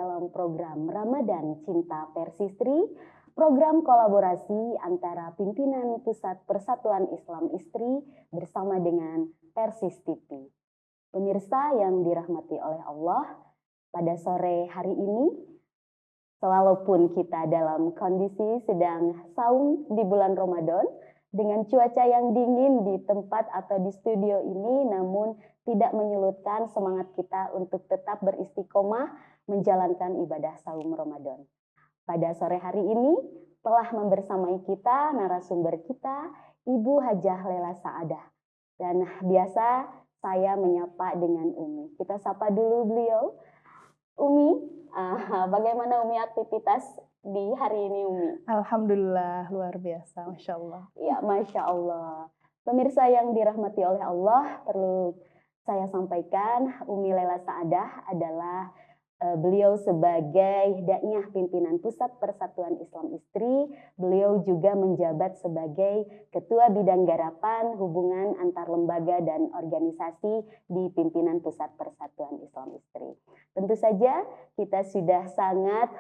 dalam program Ramadan Cinta Persistri, program kolaborasi antara pimpinan Pusat Persatuan Islam Istri bersama dengan Persis TV. Pemirsa yang dirahmati oleh Allah, pada sore hari ini, walaupun kita dalam kondisi sedang saum di bulan Ramadan, dengan cuaca yang dingin di tempat atau di studio ini, namun tidak menyurutkan semangat kita untuk tetap beristiqomah menjalankan ibadah saum Ramadan. Pada sore hari ini telah membersamai kita narasumber kita, Ibu Hajah Lela Saadah. Dan biasa saya menyapa dengan Umi. Kita sapa dulu beliau. Umi, bagaimana Umi aktivitas di hari ini Umi? Alhamdulillah, luar biasa, Masya Allah. Ya, Masya Allah. Pemirsa yang dirahmati oleh Allah, perlu saya sampaikan, Umi Lela Saadah adalah beliau sebagai Da'iyah pimpinan Pusat Persatuan Islam Istri. Beliau juga menjabat sebagai Ketua Bidang Garapan Hubungan Antar Lembaga dan Organisasi di pimpinan Pusat Persatuan Islam Istri. Tentu saja kita sudah sangat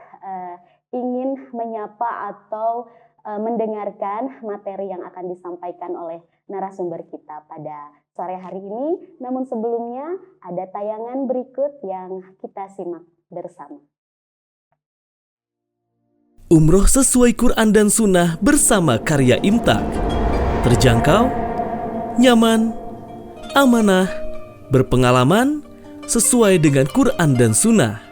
ingin menyapa atau mendengarkan materi yang akan disampaikan oleh narasumber kita pada sore hari ini. Namun sebelumnya ada tayangan berikut yang kita simak bersama. Umroh sesuai Quran dan Sunnah bersama karya Imtak. Terjangkau, nyaman, amanah, berpengalaman, sesuai dengan Quran dan Sunnah.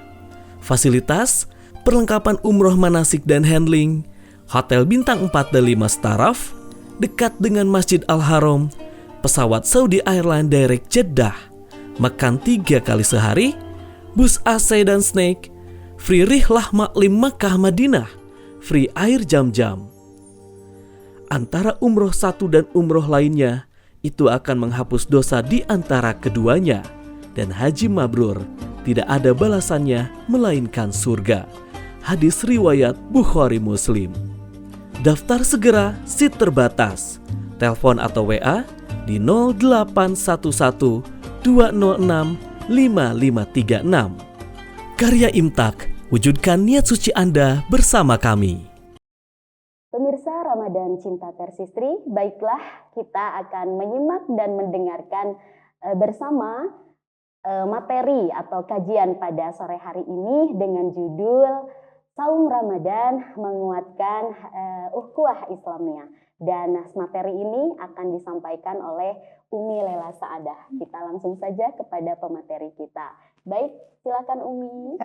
Fasilitas, perlengkapan umroh manasik dan handling, hotel bintang 4 dan 5 staraf, dekat dengan Masjid Al-Haram, pesawat Saudi Airlines Direct Jeddah, makan 3 kali sehari, bus AC dan snack, free rihlah maklim Makkah Madinah, free air jam-jam. Antara umroh satu dan umroh lainnya, itu akan menghapus dosa di antara keduanya, dan haji mabrur tidak ada balasannya melainkan surga. Hadis riwayat Bukhari Muslim. Daftar segera, seat terbatas. Telepon atau WA di 0811 206 5536. Karya Imtak, wujudkan niat suci Anda bersama kami. Pemirsa Ramadan Cinta Persistri, baiklah kita akan menyimak dan mendengarkan bersama materi atau kajian pada sore hari ini dengan judul Saum Ramadan Menguatkan Ukhuwah Islamiyah. Dan materi ini akan disampaikan oleh Umi Lela Saadah. Kita langsung saja kepada pemateri kita. Baik, silakan Umi.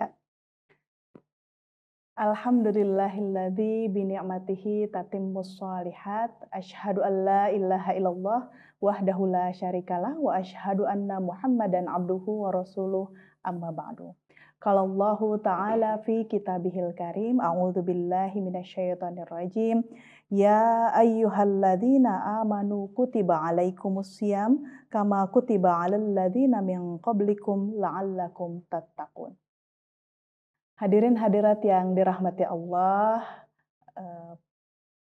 Alhamdulillahilladzi bini'matihi tatimmus shalihat. Asyhadu an la ilaha illallah wahdahu la syarikalah wa asyhadu anna Muhammadan abduhu wa rasuluh amma ba'du. Qala Allahu ta'ala fi kitabihil karim, a'udzu billahi minasyaitonir rajim. Ya ayyuhalladzina amanu kutiba alaikumussyam kama kutiba alal ladzina min qablikum la'allakum tattaqun. Hadirin hadirat yang dirahmati Allah,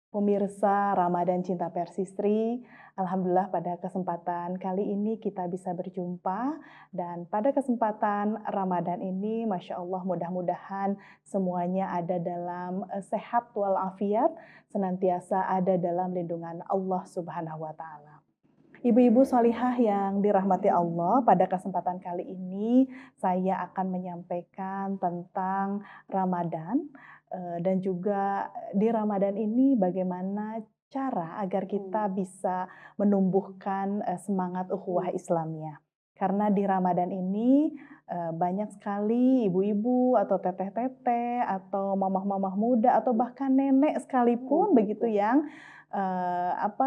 pemirsa Ramadan Cinta Persistri, alhamdulillah pada kesempatan kali ini kita bisa berjumpa, dan pada kesempatan Ramadan ini Masya Allah mudah-mudahan semuanya ada dalam sehat walafiat, senantiasa ada dalam lindungan Allah Subhanahu wa Ta'ala. Ibu-ibu sholihah yang dirahmati Allah, pada kesempatan kali ini saya akan menyampaikan tentang Ramadan, dan juga di Ramadan ini bagaimana cara agar kita bisa menumbuhkan semangat ukhuwah Islamiyah. Karena di Ramadan ini banyak sekali ibu-ibu atau teteh-teteh atau mamah-mamah muda atau bahkan nenek sekalipun begitu yang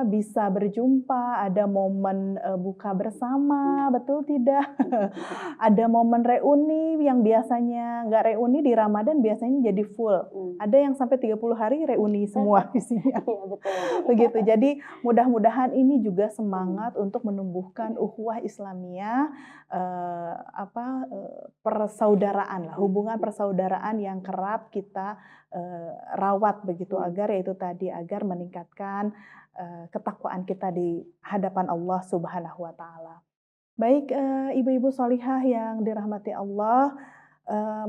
bisa berjumpa, ada momen buka bersama, betul tidak? Ada momen reuni yang biasanya nggak reuni di Ramadan biasanya jadi full. Ada yang sampai 30 hari reuni semua isinya. Begitu. Jadi mudah-mudahan ini juga semangat untuk menumbuhkan ukhuwah Islamiyah, persaudaraan lah, hubungan persaudaraan yang kerap kita rawat begitu, agar yaitu tadi agar meningkatkan ketakwaan kita di hadapan Allah Subhanahu wa Ta'ala. Baik, ibu-ibu sholihah yang dirahmati Allah,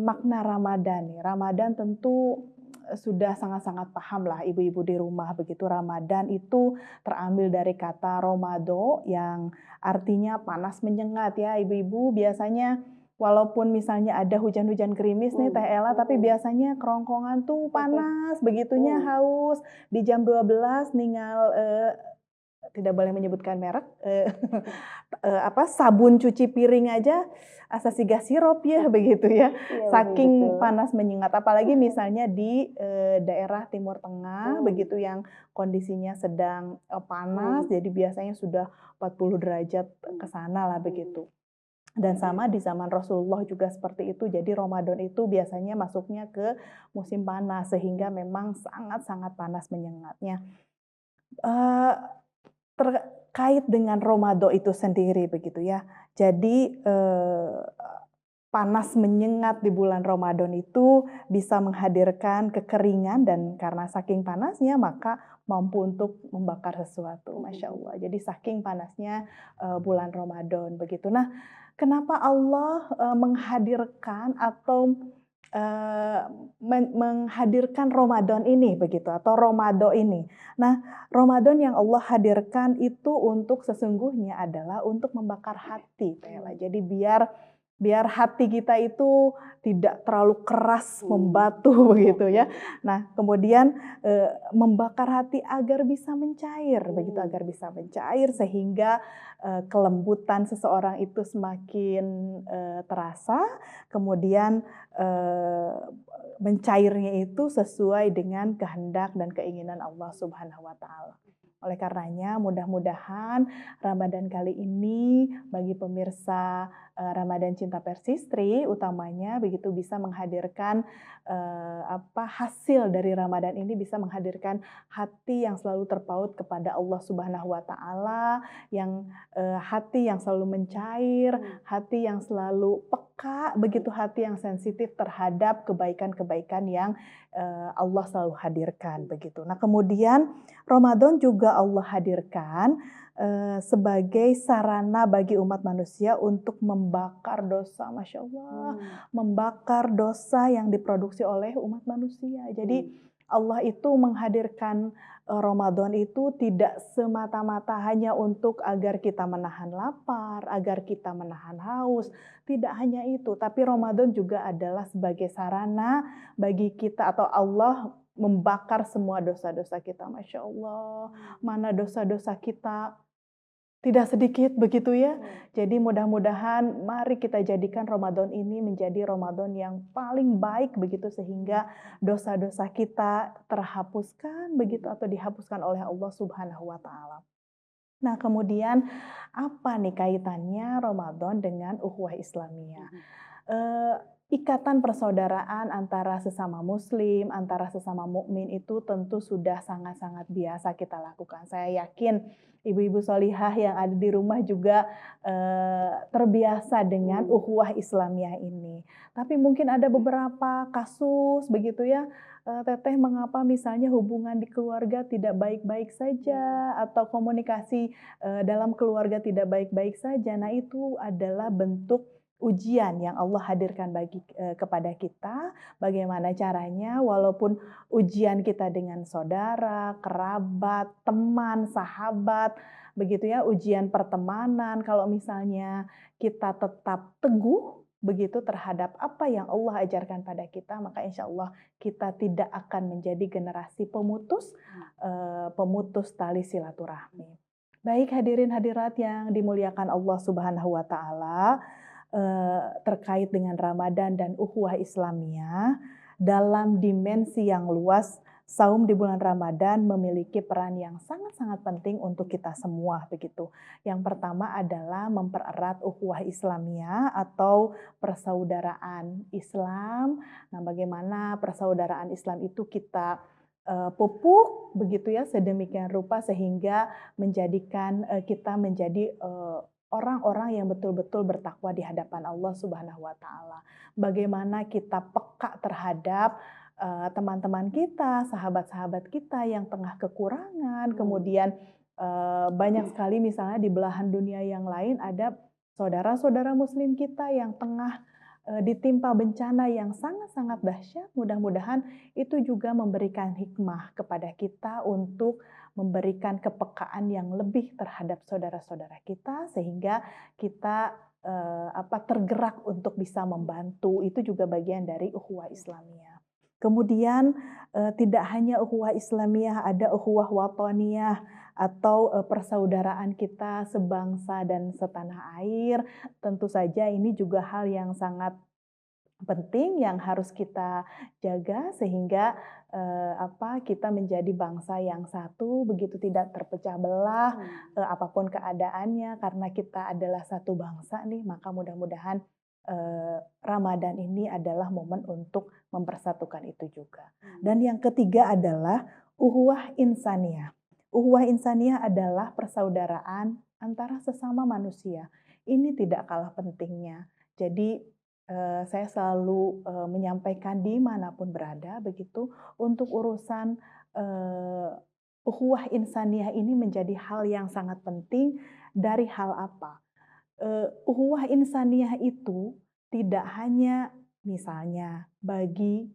makna Ramadan nih. Ramadan tentu sudah sangat-sangat paham lah ibu-ibu di rumah begitu. Ramadan itu terambil dari kata Romado yang artinya panas menyengat ya ibu-ibu. Biasanya walaupun misalnya ada hujan-hujan gerimis nih Teh Ella, tapi biasanya kerongkongan tuh panas, begitunya haus. Di jam 12 ninggal tidak boleh menyebutkan merek, sabun cuci piring aja asa siga sirup ya begitu ya, Iya, saking betul. panas menyengat. Apalagi misalnya di daerah Timur Tengah begitu yang kondisinya sedang panas, jadi biasanya sudah 40 derajat ke sana lah begitu. Dan sama di zaman Rasulullah juga seperti itu. Jadi Ramadan itu biasanya masuknya ke musim panas sehingga memang sangat-sangat panas menyengatnya. Terkait dengan Ramadan itu sendiri begitu ya. Jadi panas menyengat di bulan Ramadan itu bisa menghadirkan kekeringan dan karena saking panasnya maka mampu untuk membakar sesuatu. Masya Allah. Jadi saking panasnya bulan Ramadan begitu. Nah, kenapa Allah menghadirkan atau menghadirkan Ramadan ini begitu atau Ramadan ini. Nah, Ramadan yang Allah hadirkan itu untuk sesungguhnya adalah untuk membakar hati, Tela. Jadi biar hati kita itu tidak terlalu keras membatu begitu ya. Nah, kemudian membakar hati agar bisa mencair begitu, agar bisa mencair sehingga kelembutan seseorang itu semakin terasa, kemudian mencairnya itu sesuai dengan kehendak dan keinginan Allah Subhanahu wa taala. Oleh karenanya mudah-mudahan Ramadan kali ini bagi pemirsa Ramadan Cinta Persistri utamanya begitu bisa menghadirkan hasil dari Ramadan ini bisa menghadirkan hati yang selalu terpaut kepada Allah Subhanahu wa taala, yang hati yang selalu mencair, hati yang selalu peka, begitu hati yang sensitif terhadap kebaikan-kebaikan yang Allah selalu hadirkan begitu. Nah, kemudian Ramadan juga Allah hadirkan sebagai sarana bagi umat manusia untuk membakar dosa, Masya Allah, membakar dosa yang diproduksi oleh umat manusia. Jadi Allah itu menghadirkan Ramadan itu tidak semata-mata hanya untuk agar kita menahan lapar, agar kita menahan haus. Tidak hanya itu, tapi Ramadan juga adalah sebagai sarana bagi kita atau Allah membakar semua dosa-dosa kita. Masya Allah, mana dosa-dosa kita tidak sedikit begitu ya. Jadi mudah-mudahan mari kita jadikan Ramadan ini menjadi Ramadan yang paling baik begitu sehingga dosa-dosa kita terhapuskan begitu atau dihapuskan oleh Allah Subhanahu wa taala. Nah, kemudian apa nih kaitannya Ramadan dengan ukhuwah Islamiyah? Ikatan persaudaraan antara sesama muslim, antara sesama mukmin itu tentu sudah sangat-sangat biasa kita lakukan. Saya yakin ibu-ibu solihah yang ada di rumah juga terbiasa dengan ukhuwah Islamiyah ini. Tapi mungkin ada beberapa kasus begitu ya, Teteh, mengapa misalnya hubungan di keluarga tidak baik-baik saja atau komunikasi dalam keluarga tidak baik-baik saja. Nah, itu adalah bentuk ujian yang Allah hadirkan kepada kita. Bagaimana caranya walaupun ujian kita dengan saudara, kerabat, teman, sahabat, begitu ya, ujian pertemanan, kalau misalnya kita tetap teguh begitu terhadap apa yang Allah ajarkan pada kita, maka insya Allah kita tidak akan menjadi generasi pemutus tali silaturahmi. Baik hadirin hadirat yang dimuliakan Allah Subhanahu wa taala, terkait dengan Ramadan dan ukhuwah Islamiyah dalam dimensi yang luas, saum di bulan Ramadan memiliki peran yang sangat-sangat penting untuk kita semua begitu. Yang pertama adalah mempererat ukhuwah Islamiyah atau persaudaraan Islam. Nah, bagaimana persaudaraan Islam itu kita pupuk begitu ya sedemikian rupa sehingga menjadikan kita menjadi orang-orang yang betul-betul bertakwa di hadapan Allah Subhanahu wa taala. Bagaimana kita peka terhadap teman-teman kita, sahabat-sahabat kita yang tengah kekurangan, kemudian banyak sekali misalnya di belahan dunia yang lain ada saudara-saudara muslim kita yang tengah ditimpa bencana yang sangat-sangat dahsyat, mudah-mudahan itu juga memberikan hikmah kepada kita untuk memberikan kepekaan yang lebih terhadap saudara-saudara kita, sehingga kita tergerak untuk bisa membantu. Itu juga bagian dari ukhuwah Islamiyah. Kemudian tidak hanya ukhuwah Islamiyah, ada ukhuwah watoniyah atau persaudaraan kita sebangsa dan setanah air. Tentu saja ini juga hal yang sangat penting yang harus kita jaga sehingga kita menjadi bangsa yang satu, begitu tidak terpecah belah apapun keadaannya, karena kita adalah satu bangsa nih, maka mudah-mudahan Ramadan ini adalah momen untuk mempersatukan itu juga. Dan yang ketiga adalah ukhuwah insaniyah. Ukhuwah insaniyah adalah persaudaraan antara sesama manusia. Ini tidak kalah pentingnya. Jadi saya selalu menyampaikan dimanapun berada begitu, untuk urusan ukhuwah insaniyah ini menjadi hal yang sangat penting. Dari hal apa? Ukhuwah insaniyah itu tidak hanya misalnya bagi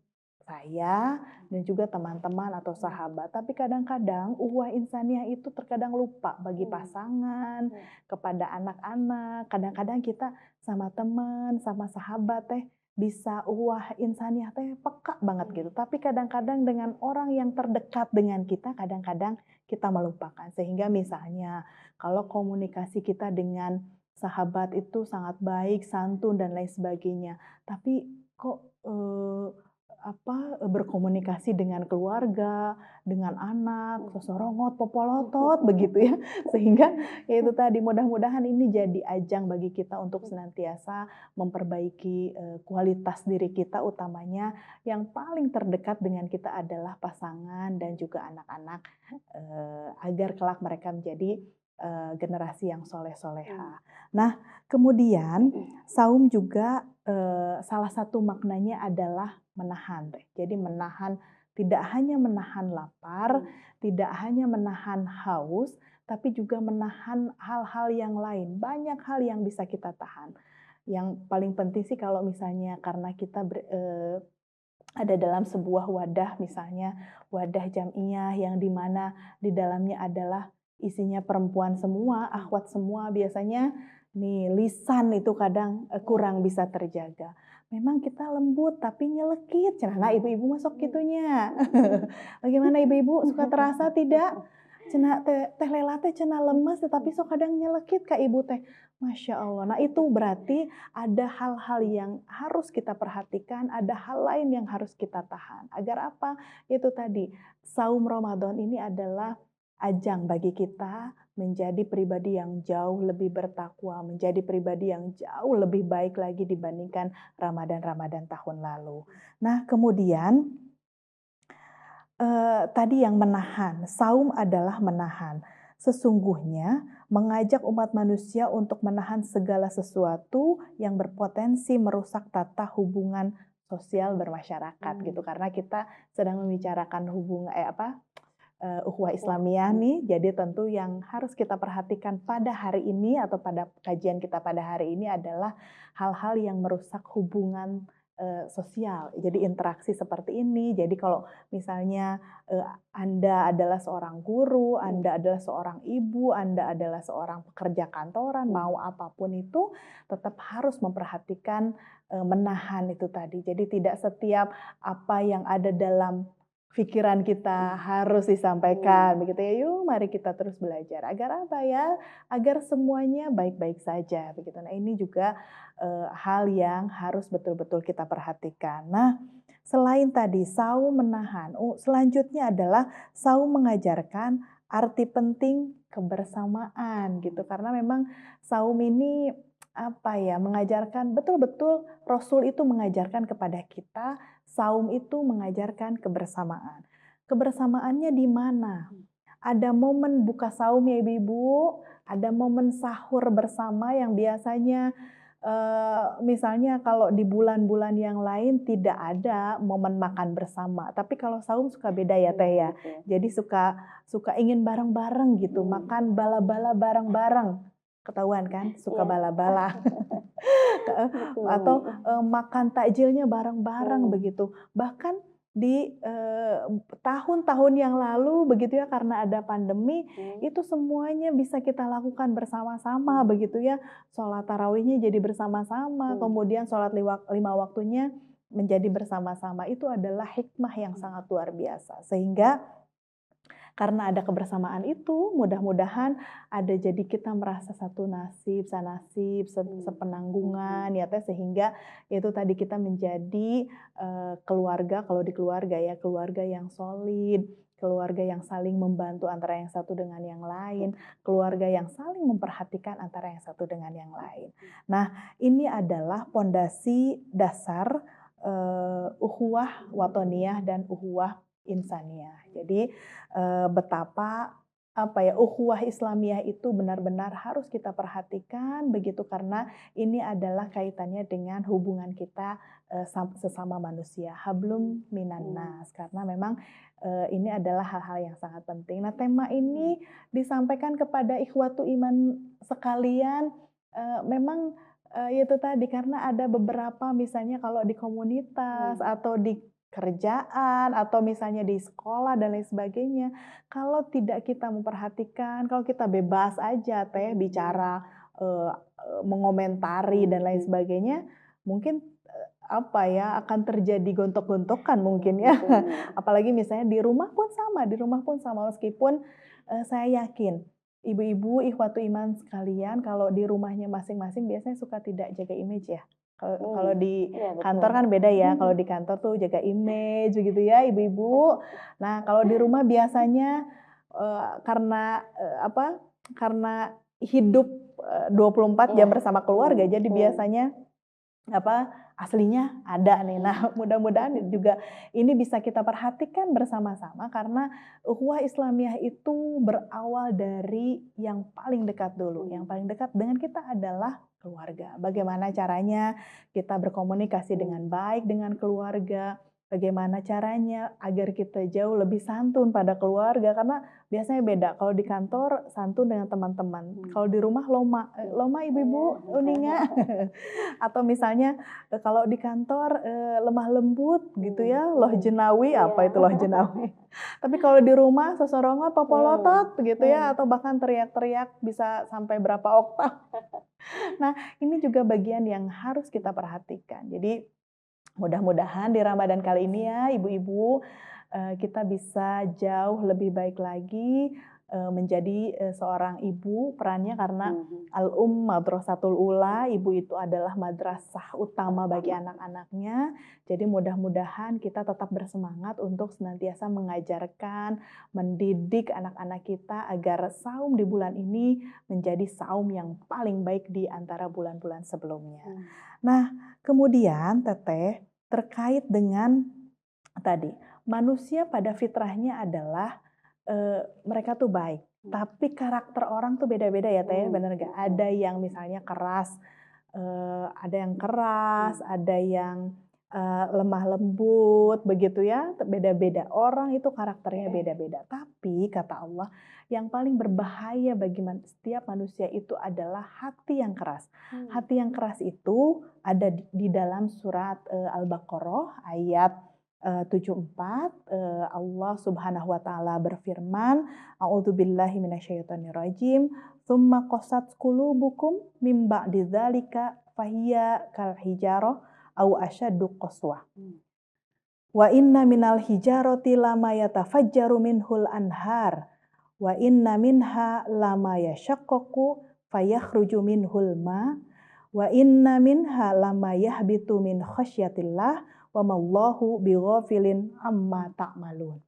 saya dan juga teman-teman atau sahabat, tapi kadang-kadang ukhuwah insaniyah itu terkadang lupa bagi pasangan, kepada anak-anak. Kadang-kadang kita sama teman, sama sahabat bisa ukhuwah insaniyah peka banget gitu. Tapi kadang-kadang dengan orang yang terdekat dengan kita, kadang-kadang kita melupakan. Sehingga misalnya kalau komunikasi kita dengan sahabat itu sangat baik, santun dan lain sebagainya, tapi kok berkomunikasi dengan keluarga, dengan anak, sosorongot, popolotot begitu ya. Sehingga ya itu tadi, mudah-mudahan ini jadi ajang bagi kita untuk senantiasa memperbaiki kualitas diri kita, utamanya yang paling terdekat dengan kita adalah pasangan dan juga anak-anak, agar kelak mereka menjadi generasi yang soleh-soleha. Nah, kemudian saum juga salah satu maknanya adalah menahan. Jadi menahan, tidak hanya menahan lapar, tidak hanya menahan haus, tapi juga menahan hal-hal yang lain. Banyak hal yang bisa kita tahan. Yang paling penting sih kalau misalnya karena kita ada dalam sebuah wadah, misalnya wadah jam'iyah yang dimana di dalamnya adalah isinya perempuan semua, akhwat semua, biasanya nih lisan itu kadang kurang bisa terjaga. Memang kita lembut tapi nyelekit. Cenah ibu-ibu masuk gitunya. Bagaimana ibu-ibu, suka terasa tidak? Cenah teh lela teh cenah lemes tetapi sok kadang nyelekit ka ibu teh. Masya Allah. Nah itu berarti ada hal-hal yang harus kita perhatikan, ada hal lain yang harus kita tahan. Agar apa? Itu tadi, saum Ramadan ini adalah ajang bagi kita menjadi pribadi yang jauh lebih bertakwa, menjadi pribadi yang jauh lebih baik lagi dibandingkan Ramadan-Ramadan tahun lalu. Nah, kemudian tadi yang menahan, saum adalah menahan. Sesungguhnya mengajak umat manusia untuk menahan segala sesuatu yang berpotensi merusak tata hubungan sosial bermasyarakat gitu, karena kita sedang membicarakan hubungan ukhuwah Islamiyah nih, jadi tentu yang harus kita perhatikan pada hari ini atau pada kajian kita pada hari ini adalah hal-hal yang merusak hubungan sosial. Jadi interaksi seperti ini. Jadi kalau misalnya Anda adalah seorang guru, Anda adalah seorang ibu, Anda adalah seorang pekerja kantoran, mau apapun itu tetap harus memperhatikan menahan itu tadi. Jadi tidak setiap apa yang ada dalam pikiran kita harus disampaikan, begitu ya. Yuk, mari kita terus belajar. Agar apa ya? Agar semuanya baik-baik saja, begitu. Nah, ini juga hal yang harus betul-betul kita perhatikan. Nah, selain tadi saum menahan, selanjutnya adalah saum mengajarkan arti penting kebersamaan, gitu. Karena memang saum ini mengajarkan betul-betul, Rasul itu mengajarkan kepada kita, saum itu mengajarkan kebersamaan. Kebersamaannya di mana? Ada momen buka saum ya ibu-ibu, ada momen sahur bersama yang biasanya misalnya kalau di bulan-bulan yang lain tidak ada momen makan bersama, tapi kalau saum suka beda ya teh ya. Jadi suka ingin bareng-bareng gitu, makan bala-bala bareng-bareng. ketahuan kan, suka Iya. bala-bala. Betul. Atau makan takjilnya bareng-bareng Hmm. begitu. Bahkan di tahun-tahun yang lalu begitu ya, karena ada pandemi, itu semuanya bisa kita lakukan bersama-sama begitu ya. Sholat tarawihnya jadi bersama-sama, kemudian sholat lima waktunya menjadi bersama-sama. Itu adalah hikmah yang sangat luar biasa. Sehingga karena ada kebersamaan itu, mudah-mudahan ada jadi kita merasa satu nasib, sanasib, sepenanggungan ya teh, sehingga itu tadi kita menjadi keluarga, kalau di keluarga ya, keluarga yang solid, keluarga yang saling membantu antara yang satu dengan yang lain, keluarga yang saling memperhatikan antara yang satu dengan yang lain. Nah, ini adalah pondasi dasar ukhuwah watoniyah dan ukhuwah insaniyah. Jadi betapa ukhuwah Islamiyah itu benar-benar harus kita perhatikan begitu, karena ini adalah kaitannya dengan hubungan kita sesama manusia, hablum minan nas, karena memang ini adalah hal-hal yang sangat penting. Nah, tema ini disampaikan kepada ikhwatu iman sekalian, memang itu tadi, karena ada beberapa misalnya kalau di komunitas atau di kerjaan atau misalnya di sekolah dan lain sebagainya, kalau tidak kita memperhatikan, kalau kita bebas aja teh bicara, mengomentari dan lain sebagainya, mungkin akan terjadi gontok-gontokan mungkin ya. Apalagi misalnya di rumah pun sama, meskipun saya yakin ibu-ibu ikhwatu iman sekalian kalau di rumahnya masing-masing biasanya suka tidak jaga image ya. Kalau di kantor kan beda ya, kalau di kantor tuh jaga image begitu ya ibu-ibu. Nah, kalau di rumah biasanya karena hidup 24 jam bersama keluarga, jadi biasanya aslinya ada nih. Nah, mudah-mudahan juga ini bisa kita perhatikan bersama-sama, karena ukhuwah Islamiyah itu berawal dari yang paling dekat dulu. Yang paling dekat dengan kita adalah keluarga. Bagaimana caranya kita berkomunikasi dengan baik dengan keluarga, bagaimana caranya agar kita jauh lebih santun pada keluarga, karena biasanya beda. Kalau di kantor santun dengan teman-teman, kalau di rumah loma ibu-ibu uninga. Atau misalnya kalau di kantor lemah lembut gitu ya, loh jenawi, apa itu loh jenawi. Tapi kalau di rumah sosorongan popolotot gitu ya, atau bahkan teriak-teriak bisa sampai berapa oktav. Nah, ini juga bagian yang harus kita perhatikan. Jadi mudah-mudahan di Ramadan kali ini ya ibu-ibu, kita bisa jauh lebih baik lagi menjadi seorang ibu, perannya karena madrasatul ula, ibu itu adalah madrasah utama bagi anak-anaknya. Jadi mudah-mudahan kita tetap bersemangat untuk senantiasa mengajarkan, mendidik anak-anak kita agar saum di bulan ini menjadi saum yang paling baik di antara bulan-bulan sebelumnya. Nah, kemudian Teteh, terkait dengan tadi, manusia pada fitrahnya adalah mereka tuh baik, tapi karakter orang tuh beda-beda ya Teh, bener gak? Ada yang misalnya keras, ada yang lemah lembut begitu ya, beda-beda. Orang itu karakternya beda-beda. Tapi kata Allah, yang paling berbahaya bagi setiap manusia itu adalah hati yang keras. Hati yang keras itu ada di dalam surat Al-Baqarah ayat 74, Allah Subhanahu wa taala berfirman, A'udzubillahi minasyaitonirrajim, tsumma qasat qulubukum mim ba'di dzalika fahiya kal hijarah au asyaddu qaswah. Wa inna minal hijarati lama yatafajjaru minhul anhar wa inna minha lama yashaqqaqu fayakhruju minhul ma wa inna minha lama yahbitu min khasyatillah wa mallahu bighafilin amma ta'malun.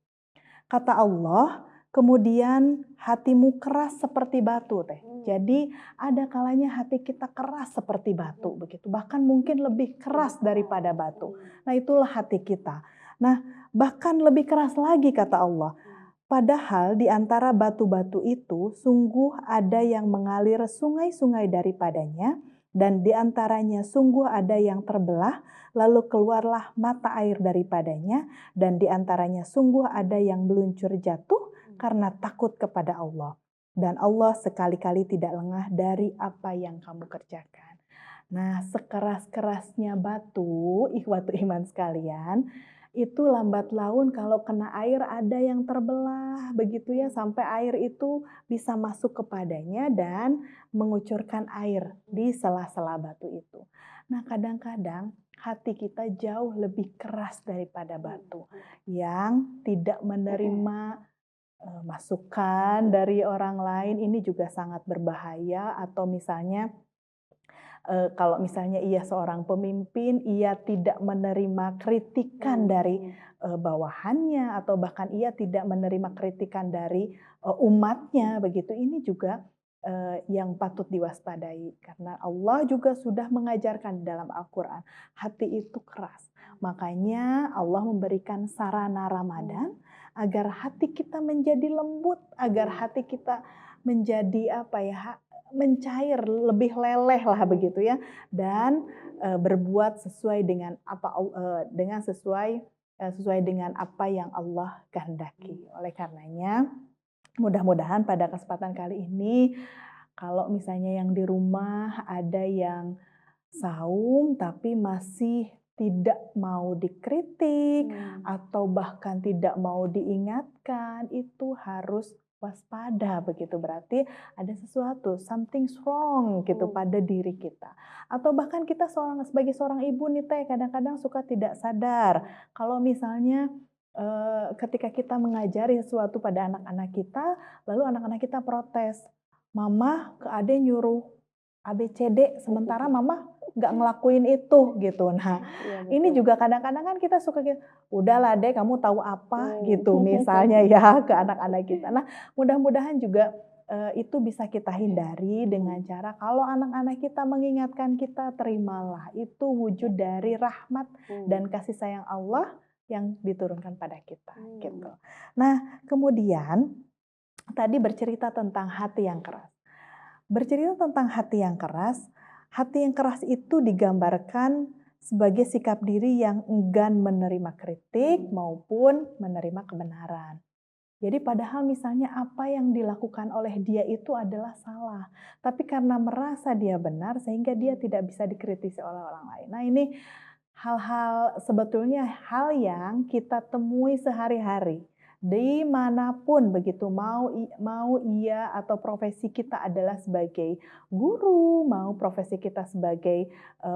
Kata Allah, kemudian hatimu keras seperti batu Teh. Jadi ada kalanya hati kita keras seperti batu begitu, bahkan mungkin lebih keras daripada batu. Nah, itulah hati kita. Nah, bahkan lebih keras lagi kata Allah. Padahal di antara batu-batu itu sungguh ada yang mengalir sungai-sungai daripadanya, dan di antaranya sungguh ada yang terbelah, lalu keluarlah mata air daripadanya, dan di antaranya sungguh ada yang meluncur jatuh karena takut kepada Allah. dan Allah sekali-kali tidak lengah dari apa yang kamu kerjakan. Nah, sekeras-kerasnya batu, ikhwatu iman sekalian, itu lambat laun kalau kena air ada yang terbelah, begitu ya, sampai air itu bisa masuk kepadanya dan mengucurkan air di sela-sela batu itu. Nah, kadang-kadang hati kita jauh lebih keras daripada batu yang tidak menerima masukan dari orang lain. Ini juga sangat berbahaya. Atau misalnya kalau misalnya ia seorang pemimpin, ia tidak menerima kritikan dari bawahannya, atau bahkan ia tidak menerima kritikan dari umatnya, begitu. Ini juga yang patut diwaspadai, karena Allah juga sudah mengajarkan dalam Al-Quran, hati itu keras. Makanya Allah memberikan sarana Ramadan agar hati kita menjadi lembut, agar hati kita menjadi mencair, lebih leleh lah begitu ya, dan berbuat sesuai dengan sesuai dengan apa yang Allah kehendaki. Oleh karenanya, mudah-mudahan pada kesempatan kali ini, kalau misalnya yang di rumah ada yang saum tapi masih tidak mau dikritik atau bahkan tidak mau diingatkan, itu harus waspada begitu. Berarti ada sesuatu, something's wrong gitu pada diri kita. Atau bahkan kita sebagai seorang ibu nih Teh, kadang-kadang suka tidak sadar kalau misalnya ketika kita mengajari sesuatu pada anak-anak kita, lalu anak-anak kita protes, "Mama ke Ade nyuruh ABCD, sementara mama nggak ngelakuin itu," gitu. Nah, ini juga kadang-kadang kan kita suka gitu, "Udahlah Dek, kamu tahu apa," gitu misalnya ya, ke anak-anak kita. Nah, mudah-mudahan juga itu bisa kita hindari dengan cara kalau anak-anak kita mengingatkan kita, terimalah. Itu wujud dari rahmat dan kasih sayang Allah yang diturunkan pada kita, gitu. Nah, kemudian tadi bercerita tentang hati yang keras. Bercerita tentang hati yang keras itu digambarkan sebagai sikap diri yang enggan menerima kritik maupun menerima kebenaran. Jadi padahal misalnya apa yang dilakukan oleh dia itu adalah salah, tapi karena merasa dia benar sehingga dia tidak bisa dikritisi oleh orang lain. Nah, ini sebetulnya hal yang kita temui sehari-hari. Dimanapun begitu, mau ia atau profesi kita adalah sebagai guru, mau profesi kita sebagai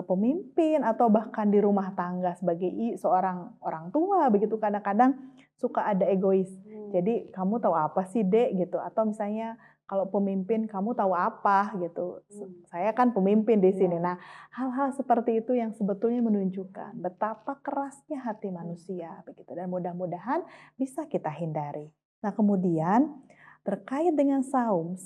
pemimpin, atau bahkan di rumah tangga sebagai seorang orang tua, begitu kadang-kadang suka ada egois. Jadi kamu tahu apa sih Dek gitu, atau misalnya kalau pemimpin kamu tahu apa gitu. Saya kan pemimpin di sini. Nah, hal-hal seperti itu yang sebetulnya menunjukkan betapa kerasnya hati manusia begitu, dan mudah-mudahan bisa kita hindari. Nah, kemudian terkait dengan saum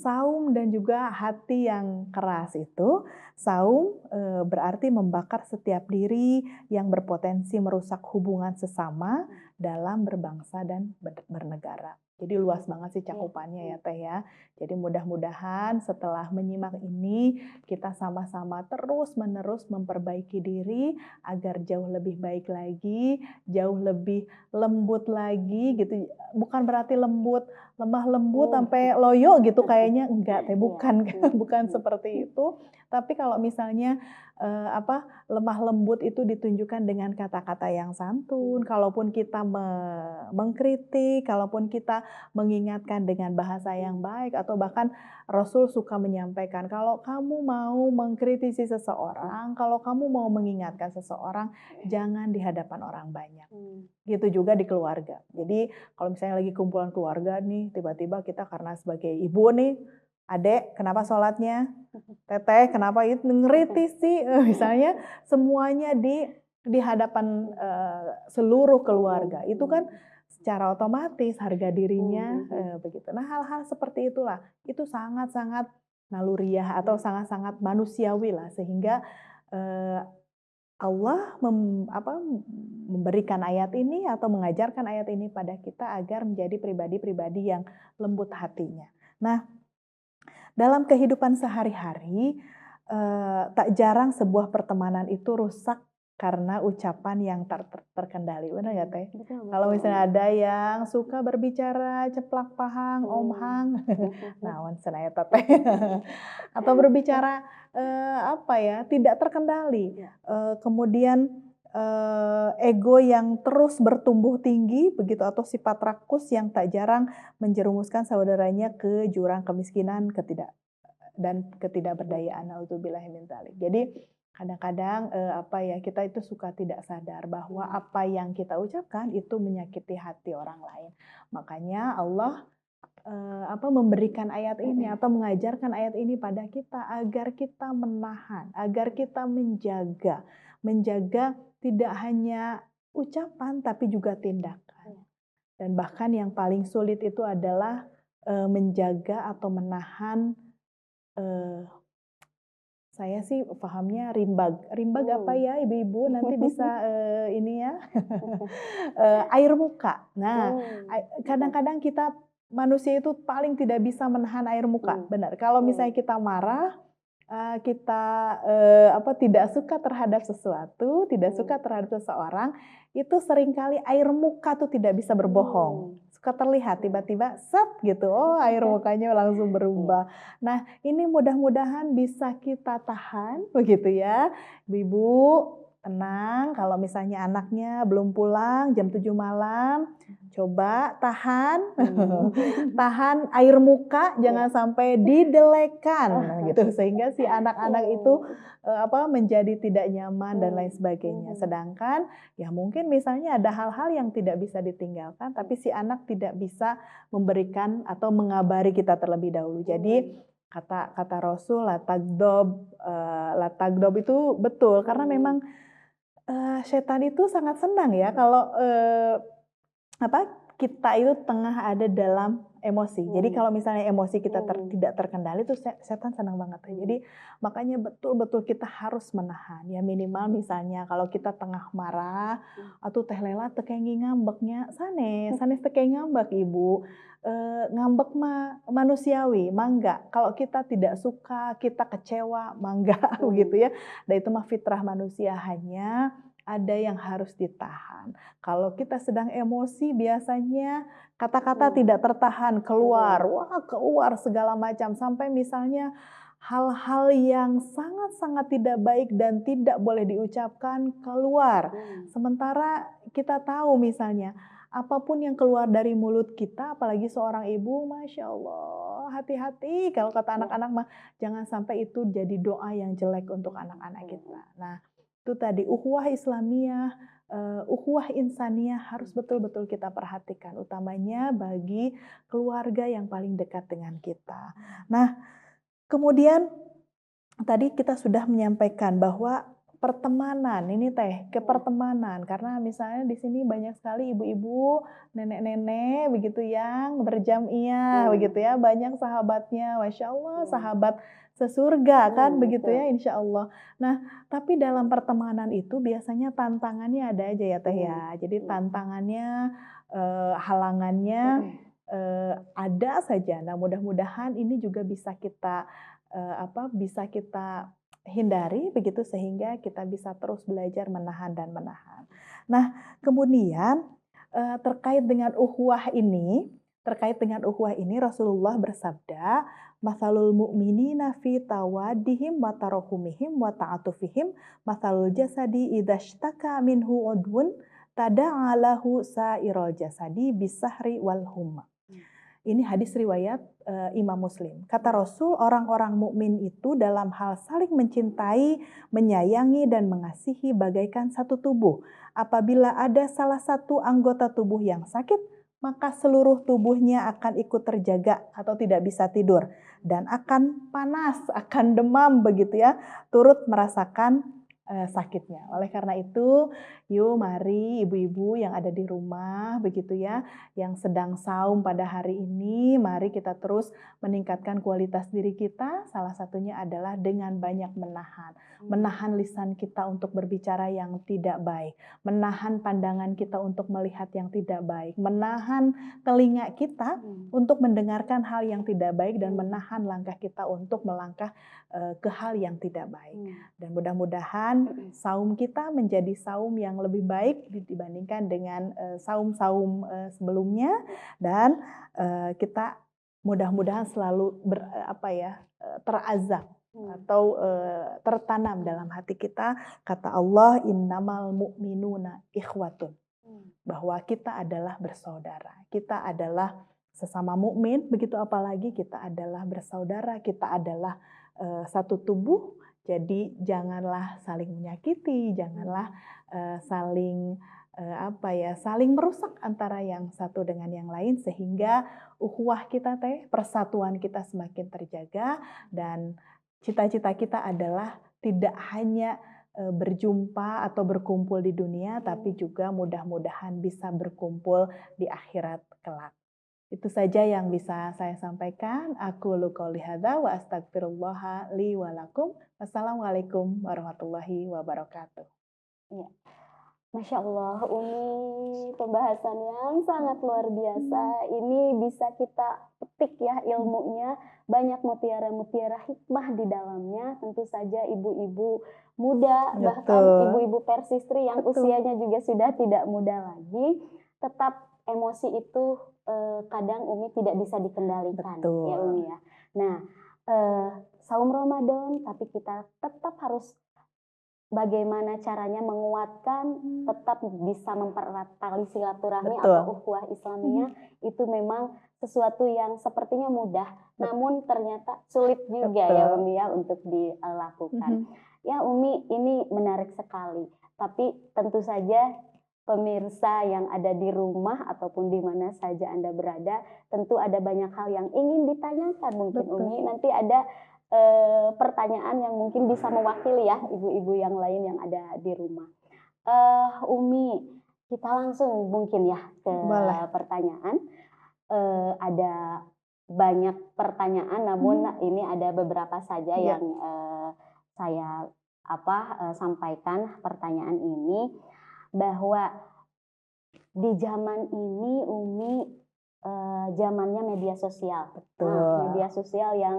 dan juga hati yang keras itu, saum berarti membakar setiap diri yang berpotensi merusak hubungan sesama dalam berbangsa dan bernegara. Jadi luas banget sih cakupannya ya Teh ya. Jadi mudah-mudahan setelah menyimak ini kita sama-sama terus-menerus memperbaiki diri agar jauh lebih baik lagi, jauh lebih lembut lagi gitu. Bukan berarti lemah lembut sampai loyo gitu kayaknya, enggak Teh, bukan seperti itu. Tapi kalau misalnya lemah lembut itu ditunjukkan dengan kata-kata yang santun, kalaupun kita mengkritik, kalaupun kita mengingatkan dengan bahasa yang baik, atau bahkan Rasul suka menyampaikan kalau kamu mau mengkritisi seseorang, kalau kamu mau mengingatkan seseorang, jangan di hadapan orang banyak. Gitu juga di keluarga. Jadi kalau misalnya lagi kumpulan keluarga nih, tiba-tiba kita karena sebagai ibu nih, Adek, kenapa sholatnya? Teteh, kenapa itu ngeritis sih? Misalnya semuanya di hadapan seluruh keluarga. Itu kan secara otomatis harga dirinya begitu. Nah, hal-hal seperti itulah, itu sangat-sangat naluriah atau sangat-sangat manusiawi lah, sehingga Allah memberikan ayat ini atau mengajarkan ayat ini pada kita agar menjadi pribadi-pribadi yang lembut hatinya. Nah, dalam kehidupan sehari-hari, tak jarang sebuah pertemanan itu rusak karena ucapan yang terkendali. Benar nggak Teh? Betul, Kalau betul. misalnya ada yang suka berbicara ceplak pahang, omhang, naon cenah eta Teh. Atau berbicara apa ya, tidak terkendali. Ya. Kemudian ego yang terus bertumbuh tinggi begitu, atau sifat rakus yang tak jarang menjerumuskan saudaranya ke jurang kemiskinan, dan ketidakberdayaan. Nauzubillahi min dzalik. Jadi kadang-kadang apa ya, kita itu suka tidak sadar bahwa apa yang kita ucapkan itu menyakiti hati orang lain. Makanya Allah memberikan ayat ini atau mengajarkan ayat ini pada kita agar kita menahan, agar kita menjaga tidak hanya ucapan tapi juga tindakan. Dan bahkan yang paling sulit itu adalah menjaga atau menahan, saya sih pahamnya rimbag. Rimbag apa ya ibu-ibu? Nanti bisa ini ya, air muka. Nah, kadang-kadang kita manusia itu paling tidak bisa menahan air muka, benar. Kalau misalnya kita marah, kita tidak suka terhadap sesuatu, tidak suka terhadap seseorang, itu seringkali air muka tuh tidak bisa berbohong. Suka terlihat tiba-tiba set gitu, oh air mukanya langsung berubah. Nah, ini mudah-mudahan bisa kita tahan begitu ya. Ibu tenang, kalau misalnya anaknya belum pulang jam 7 malam, coba tahan, tahan air muka, jangan sampai didelekan gitu, sehingga si anak-anak itu menjadi tidak nyaman dan lain sebagainya. Sedangkan ya mungkin misalnya ada hal-hal yang tidak bisa ditinggalkan, tapi si anak tidak bisa memberikan atau mengabari kita terlebih dahulu. Jadi kata Rasul la tagdob itu betul, karena memang setan itu sangat senang ya kalau kita itu tengah ada dalam emosi. Jadi kalau misalnya emosi kita tidak terkendali itu setan senang banget. Jadi makanya betul-betul kita harus menahan. Ya minimal misalnya kalau kita tengah marah atau teh lela tekengi ngambeknya sanes tekengi ngambek ibu. Ngambek mah manusiawi, mangga. Kalau kita tidak suka, kita kecewa, mangga begitu ya. Dan itu mah fitrah manusia, hanya ada yang harus ditahan. Kalau kita sedang emosi biasanya kata-kata tidak tertahan, keluar segala macam, sampai misalnya hal-hal yang sangat-sangat tidak baik dan tidak boleh diucapkan keluar. Sementara kita tahu misalnya apapun yang keluar dari mulut kita, apalagi seorang ibu, Masya Allah, hati-hati kalau kata anak-anak mah, jangan sampai itu jadi doa yang jelek untuk anak-anak kita. Nah, itu tadi ukhuwah Islamiyah, ukhuwah insaniyah harus betul-betul kita perhatikan, utamanya bagi keluarga yang paling dekat dengan kita. Nah, kemudian tadi kita sudah menyampaikan bahwa pertemanan ini kepertemanan, karena misalnya di sini banyak sekali ibu-ibu, nenek-nenek begitu yang berjamiyah begitu ya, banyak sahabatnya, Masya Allah, sahabat sesurga kan begitu ya, insya Allah. Nah, tapi dalam pertemanan itu biasanya tantangannya ada aja ya Teh ya. Jadi tantangannya, halangannya ada saja. Nah, mudah-mudahan ini juga bisa kita hindari begitu, sehingga kita bisa terus belajar menahan dan menahan. Nah, kemudian terkait dengan ukhuwah ini Rasulullah bersabda, "Matsalul mu'minina fi tawaddihim wa tarahumihim wa ta'atufihim matsalul jasadi idza ishtaka minhu udwun tada'a lahu sa'iral jasadi bisahri wal humma." Ini hadis riwayat Imam Muslim. Kata Rasul, orang-orang mukmin itu dalam hal saling mencintai, menyayangi dan mengasihi bagaikan satu tubuh. Apabila ada salah satu anggota tubuh yang sakit, maka seluruh tubuhnya akan ikut terjaga atau tidak bisa tidur dan akan panas, akan demam begitu ya, turut merasakan sakitnya. Oleh karena itu, yuk mari ibu-ibu yang ada di rumah begitu ya, yang sedang saum pada hari ini, mari kita terus meningkatkan kualitas diri kita. Salah satunya adalah dengan banyak menahan lisan kita untuk berbicara yang tidak baik, menahan pandangan kita untuk melihat yang tidak baik, menahan telinga kita untuk mendengarkan hal yang tidak baik, dan menahan langkah kita untuk melangkah ke hal yang tidak baik. Dan mudah-mudahan menjadikan saum kita menjadi saum yang lebih baik dibandingkan dengan saum-saum sebelumnya, dan kita mudah-mudahan selalu terazam atau tertanam dalam hati kita kata Allah, innamal mu'minuna ikhwatun, bahwa kita adalah bersaudara, kita adalah sesama mukmin, begitu apalagi kita adalah bersaudara, kita adalah satu tubuh. Jadi janganlah saling menyakiti, janganlah saling saling merusak antara yang satu dengan yang lain, sehingga ukhuwah kita persatuan kita semakin terjaga, dan cita-cita kita adalah tidak hanya berjumpa atau berkumpul di dunia, tapi juga mudah-mudahan bisa berkumpul di akhirat kelak. Itu saja yang bisa saya sampaikan. Aku qouli hadza wa astaghfirullah li wa lakum. Wassalamualaikum warahmatullahi wabarakatuh. Ya. Masya Allah, Umi, pembahasan yang sangat luar biasa. Ini bisa kita petik ya ilmunya, banyak mutiara-mutiara hikmah di dalamnya. Tentu saja ibu-ibu muda, bahkan ibu-ibu persistri yang usianya juga sudah tidak muda lagi, tetap emosi itu kadang Umi tidak bisa dikendalikan. Betul. Ya Umi ya. Nah, saum Ramadan, tapi kita tetap harus bagaimana caranya menguatkan, tetap bisa mempererat tali silaturahmi atau ukhuwah Islamiyah. Itu memang sesuatu yang sepertinya mudah, namun ternyata sulit juga ya Umi ya untuk dilakukan. Ya Umi, ini menarik sekali. Tapi tentu saja pemirsa yang ada di rumah ataupun di mana saja Anda berada, tentu ada banyak hal yang ingin ditanyakan mungkin Umi. Nanti ada pertanyaan yang mungkin bisa mewakili ya ibu-ibu yang lain yang ada di rumah. Umi, kita langsung mungkin ya ke pertanyaan. Ada banyak pertanyaan, namun ini ada beberapa saja yang saya sampaikan pertanyaan ini, bahwa di zaman ini Umi zamannya media sosial. Media sosial yang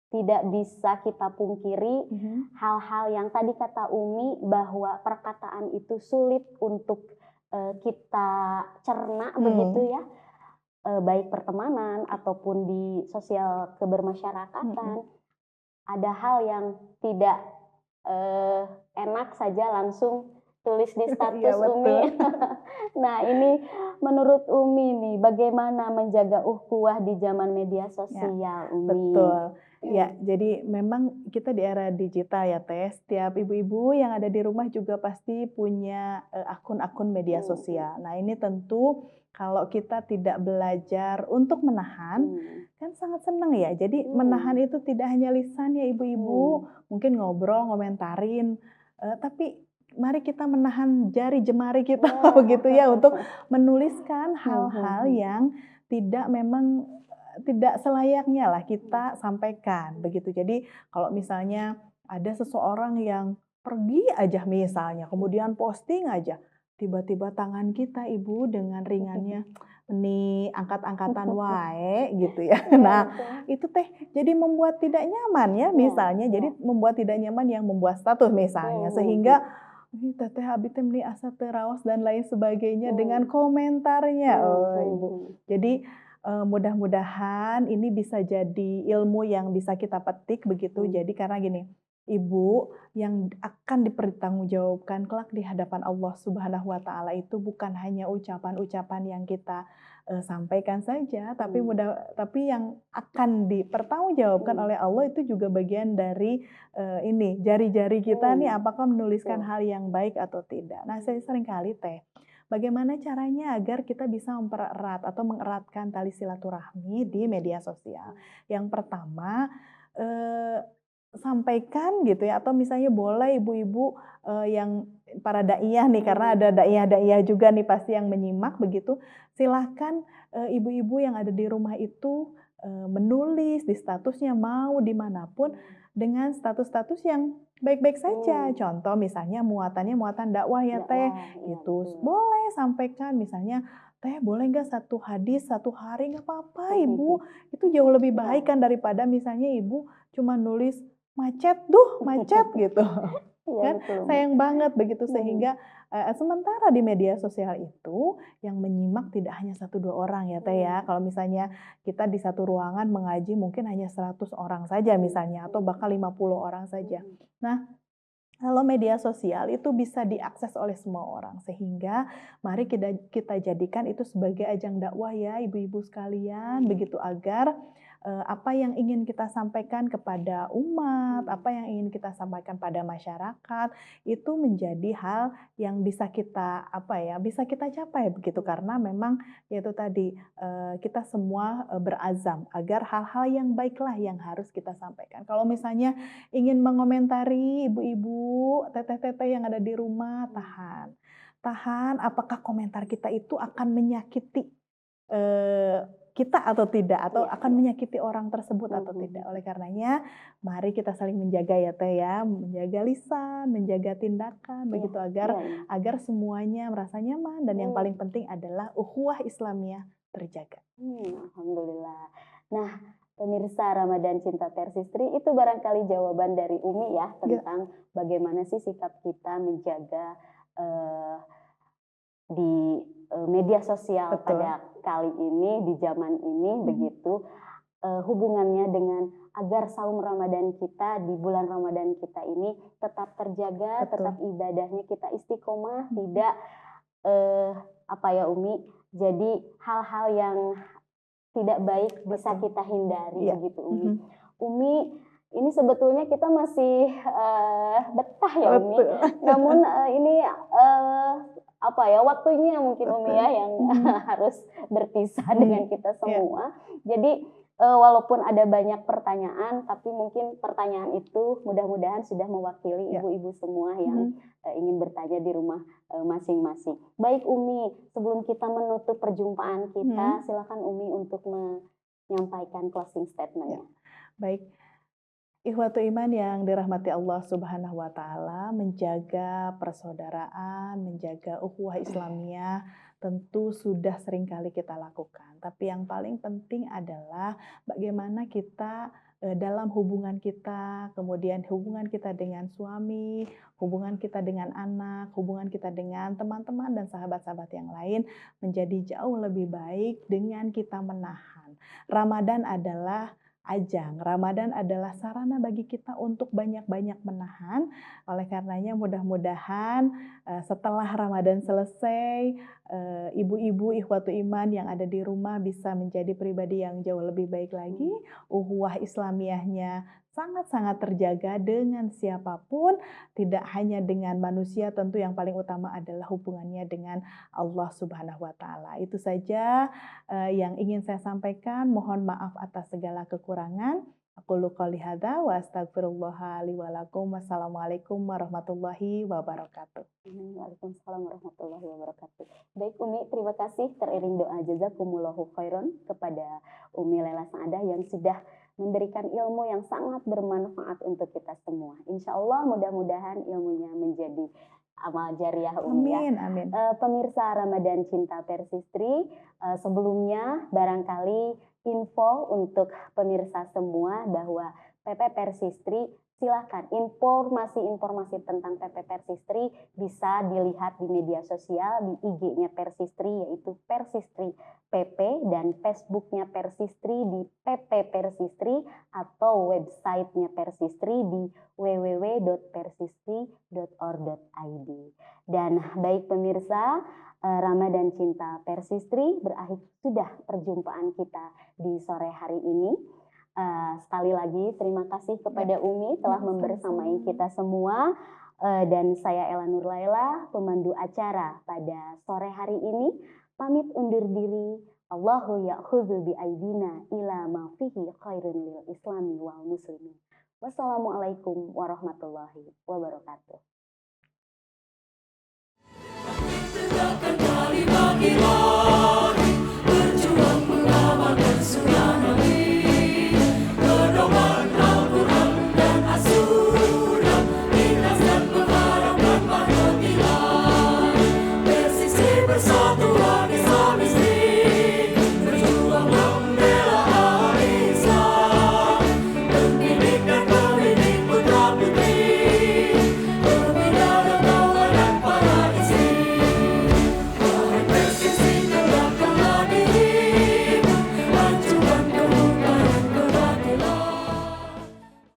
tidak bisa kita pungkiri, hal-hal yang tadi kata Umi bahwa perkataan itu sulit untuk kita cerna begitu ya, baik pertemanan ataupun di sosial kebermasyarakatan. Ada hal yang tidak enak saja langsung tulis di status Umi. Nah, ini menurut Umi nih, bagaimana menjaga ukhuwah di zaman media sosial, Umi? Betul. Ya, jadi memang kita di era digital ya Teh, setiap ibu-ibu yang ada di rumah juga pasti punya akun-akun media sosial. Nah, ini tentu kalau kita tidak belajar untuk menahan, kan sangat senang ya. Jadi menahan itu tidak hanya lisan ya ibu-ibu, mungkin ngobrol, ngomentarin, tapi mari kita menahan jari jemari kita begitu ya, untuk menuliskan hal-hal yang tidak selayaknya lah kita sampaikan begitu. Jadi kalau misalnya ada seseorang yang pergi aja misalnya, kemudian posting aja, tiba-tiba tangan kita ibu dengan ringannya nih angkat-angkatan wae gitu ya. Nah, itu Teh jadi membuat tidak nyaman ya misalnya. Jadi membuat tidak nyaman yang membuat status misalnya, sehingga teteh abi teh meuli asa teu raos dan lain sebagainya dengan komentarnya. Ibu. Jadi mudah-mudahan ini bisa jadi ilmu yang bisa kita petik begitu. Jadi karena gini, ibu yang akan dipertanggungjawabkan kelak di hadapan Allah Subhanahu wa taala itu bukan hanya ucapan-ucapan yang kita sampaikan saja, tapi yang akan dipertanggungjawabkan oleh Allah itu juga bagian dari ini jari-jari kita nih, apakah menuliskan hal yang baik atau tidak. Nah, saya sering kali Teh, bagaimana caranya agar kita bisa mempererat atau mengeratkan tali silaturahmi di media sosial? Yang pertama, sampaikan gitu ya, atau misalnya boleh ibu-ibu yang para daiyah nih, karena ada daiyah-daiyah juga nih pasti yang menyimak begitu, silahkan ibu-ibu yang ada di rumah itu menulis di statusnya mau dimanapun dengan status-status yang baik-baik saja. Contoh misalnya muatannya muatan dakwah ya Teh, gitu. Boleh sampaikan misalnya, Teh boleh nggak satu hadis satu hari, nggak apa-apa ibu. Itu jauh lebih baik kan daripada misalnya ibu cuma nulis macet gitu. Iya kan betul Umi. sayang banget begitu, Hmm. sehingga sementara di media sosial itu yang menyimak tidak hanya 1-2 orang ya Teh ya. Kalau misalnya kita di satu ruangan mengaji mungkin hanya 100 orang saja misalnya, atau bahkan 50 orang saja. Nah, kalau media sosial itu bisa diakses oleh semua orang, sehingga mari kita jadikan itu sebagai ajang dakwah ya ibu-ibu sekalian, begitu agar apa yang ingin kita sampaikan kepada umat, apa yang ingin kita sampaikan pada masyarakat itu menjadi hal yang bisa kita bisa kita capai begitu, karena memang yaitu tadi kita semua berazam agar hal-hal yang baiklah yang harus kita sampaikan. Kalau misalnya ingin mengomentari ibu-ibu, teteh-teteh yang ada di rumah, tahan. Tahan, apakah komentar kita itu akan menyakiti kita atau tidak, atau akan menyakiti orang tersebut atau tidak. Oleh karenanya, mari kita saling menjaga ya Teh ya, menjaga lisan, menjaga tindakan, begitu agar semuanya merasa nyaman, dan yang paling penting adalah ukhuwah Islamiyah terjaga. Alhamdulillah. Nah, pemirsa Ramadan Cinta Persistri, itu barangkali jawaban dari Umi ya tentang bagaimana sih sikap kita menjaga di media sosial pada kali ini, di zaman ini begitu, hubungannya dengan agar saum Ramadan kita di bulan Ramadan kita ini tetap terjaga, tetap ibadahnya kita istiqomah, tidak Umi, jadi hal-hal yang tidak baik bisa kita hindari begitu Umi. Umi, ini sebetulnya kita masih betah ya Umi, namun ini waktunya mungkin Umi ya yang harus berpisah dengan kita semua. Jadi walaupun ada banyak pertanyaan, tapi mungkin pertanyaan itu mudah-mudahan sudah mewakili ibu-ibu semua yang ingin bertanya di rumah masing-masing. Baik Umi, sebelum kita menutup perjumpaan kita, silakan Umi untuk menyampaikan closing statement-nya. Baik. Ikhwatu iman yang dirahmati Allah Subhanahu wa Ta'ala, menjaga persaudaraan, menjaga ukhuwah Islamiyah tentu sudah sering kali kita lakukan. Tapi yang paling penting adalah bagaimana kita dalam hubungan kita, kemudian hubungan kita dengan suami, hubungan kita dengan anak, hubungan kita dengan teman-teman dan sahabat-sahabat yang lain menjadi jauh lebih baik dengan kita menahan. Ramadan adalah ajang. Ramadan adalah sarana bagi kita untuk banyak-banyak menahan. Oleh karenanya mudah-mudahan setelah Ramadan selesai, ibu-ibu ikhwatu iman yang ada di rumah bisa menjadi pribadi yang jauh lebih baik lagi. Ukhuwah Islamiyahnya sangat-sangat terjaga dengan siapapun, tidak hanya dengan manusia, tentu yang paling utama adalah hubungannya dengan Allah Subhanahu wa Ta'ala. Itu saja yang ingin saya sampaikan. Mohon maaf atas segala kekurangan. Aqulu qouli hadza wa astaghfirullah li wa lakum. Wassalamualaikum warahmatullahi wabarakatuh. Waalaikumsalam warahmatullahi wabarakatuh. Baik Umi, terima kasih teriring doa jazakumullahu khairan kepada Umi Laila Saadah yang sudah memberikan ilmu yang sangat bermanfaat untuk kita semua. Insya Allah mudah-mudahan ilmunya menjadi amal jariah Umi ya. Amin. Pemirsa Ramadan Cinta Persistri, sebelumnya barangkali info untuk pemirsa semua bahwa PP Persistri, silakan informasi tentang PP Persistri bisa dilihat di media sosial, di IG-nya Persistri yaitu Persistri PP, dan Facebook-nya Persistri di PP Persistri, atau website-nya Persistri di www.persistri.or.id. Dan baik pemirsa, Ramadan Cinta Persistri, berakhir sudah perjumpaan kita di sore hari ini. Sekali lagi terima kasih kepada Umi telah membersamai kita semua, dan saya Ella Nur Laila, pemandu acara pada sore hari ini, pamit undur diri. Allahu ya'khudzu bi aidina ila ma fihi khairun lil islami wal muslimin. Wassalamualaikum warahmatullahi wabarakatuh.